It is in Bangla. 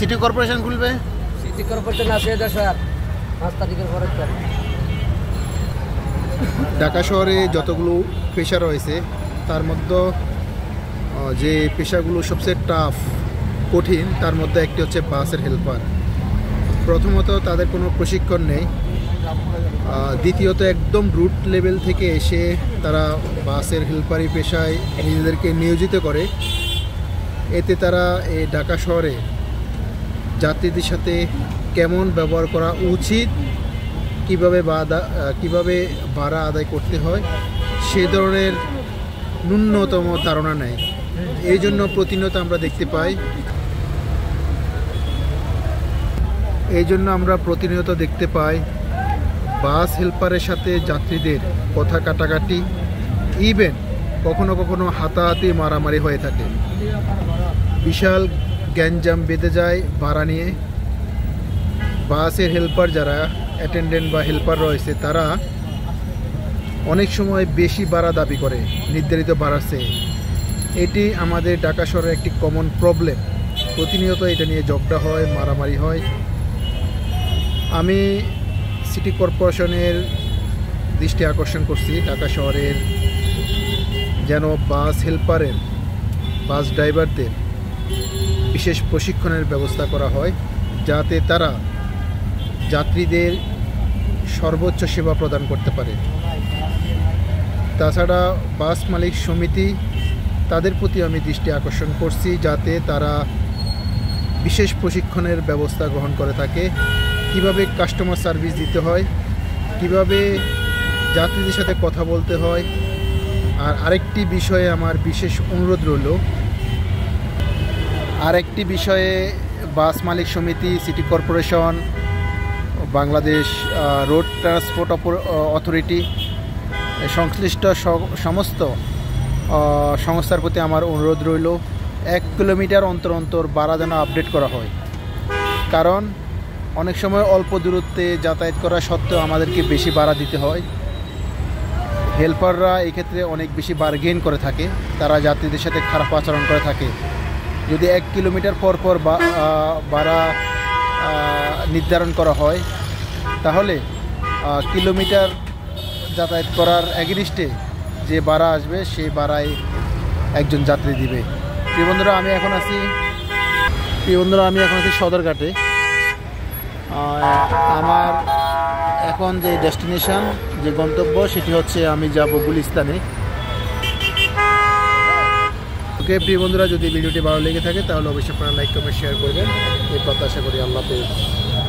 সিটি কর্পোরেশন খুলবে? সিটি কর্পোরেশন আছে স্যার 5 তারিখের পরে। ঢাকা শহরে যতগুলো পেশা রয়েছে তার মধ্যে যে পেশাগুলো সবচেয়ে টাফ কঠিন তার মধ্যে একটি হচ্ছে বাসের হেল্পার। প্রথমত তাদের কোনো প্রশিক্ষণ নেই, দ্বিতীয়ত একদম রুট লেভেল থেকে এসে তারা বাসের হেল্পারি পেশায় নিজেদেরকে নিয়োজিত করে। এতে তারা এই ঢাকা শহরে যাত্রীদের সাথে কেমন ব্যবহার করা উচিত, কিভাবে ভাড়া আদায় করতে হয় সে ধরনের ন্যূনতম ধারণা নেয়। এই জন্য প্রতিনিয়ত আমরা দেখতে পাই বাস হেল্পারের সাথে যাত্রীদের কথা কাটাকাটি, ইভেন কখনো কখনো হাতাহাতি মারামারি হয়ে থাকে। বিশাল গ্যাঞ্জাম বেঁধে যায় ভাড়া নিয়ে। বাসের হেল্পার যারা অ্যাটেন্ডেন্ট বা হেল্পার রয়েছে তারা অনেক সময় বেশি ভাড়া দাবি করে নির্ধারিত ভাড়ার চেয়ে। এটি আমাদের ঢাকা শহরের একটি কমন প্রবলেম। প্রতিনিয়ত এটা নিয়ে ঝগড়া হয়, মারামারি হয়। আমি সিটি কর্পোরেশনের দৃষ্টি আকর্ষণ করছি ঢাকা শহরের যেন বাস হেল্পারের, বাস ড্রাইভারদের বিশেষ প্রশিক্ষণের ব্যবস্থা করা হয়, যাতে তারা যাত্রীদের সর্বোচ্চ সেবা প্রদান করতে পারে। তাছাড়া বাস মালিক সমিতি তাদের প্রতি আমি দৃষ্টি আকর্ষণ করছি যাতে তারা বিশেষ প্রশিক্ষণের ব্যবস্থা গ্রহণ করে থাকে, কিভাবে কাস্টমার সার্ভিস দিতে হয়, কিভাবে যাত্রীদের সাথে কথা বলতে হয়। আর আরেকটি বিষয়ে আমার বিশেষ অনুরোধ রইল, আরেকটি বিষয়ে বাস মালিক সমিতি, city corporation, Bangladesh road transport authority সংশ্লিষ্ট সমস্ত সংস্থার প্রতি আমার অনুরোধ রইল 1 কিলোমিটার অন্তর অন্তর ভাড়া যেন আপডেট করা হয়। কারণ অনেক সময় অল্প দূরত্বে যাতায়াত করা সত্ত্বেও আমাদেরকে বেশি ভাড়া দিতে হয়। হেল্পাররা এই ক্ষেত্রে অনেক বেশি বার্গেন করে থাকে, তারা যাত্রীদের সাথে খারাপ আচরণ করে থাকে। যদি 1 কিলোমিটার পর পর ভাড়া নির্ধারণ করা হয় তাহলে কিলোমিটার যাতায়াত করার এগেইনস্টে যে ভাড়া আসবে সেই ভাড়ায় একজন যাত্রী দিবে। প্রিয় বন্ধুরা, আমি এখন আছি সদরঘাটে। আমার এখন যে ডেস্টিনেশন, যে গন্তব্য, সেটি হচ্ছে আমি যাব গুলিস্তানে। ওকে প্রিয় বন্ধুরা, যদি ভিডিওটি ভালো লেগে থাকে তাহলে অবশ্যই আপনারা লাইক কমেন্ট শেয়ার করবেন, এই প্রত্যাশা করি। আল্লাহ হাফেজ।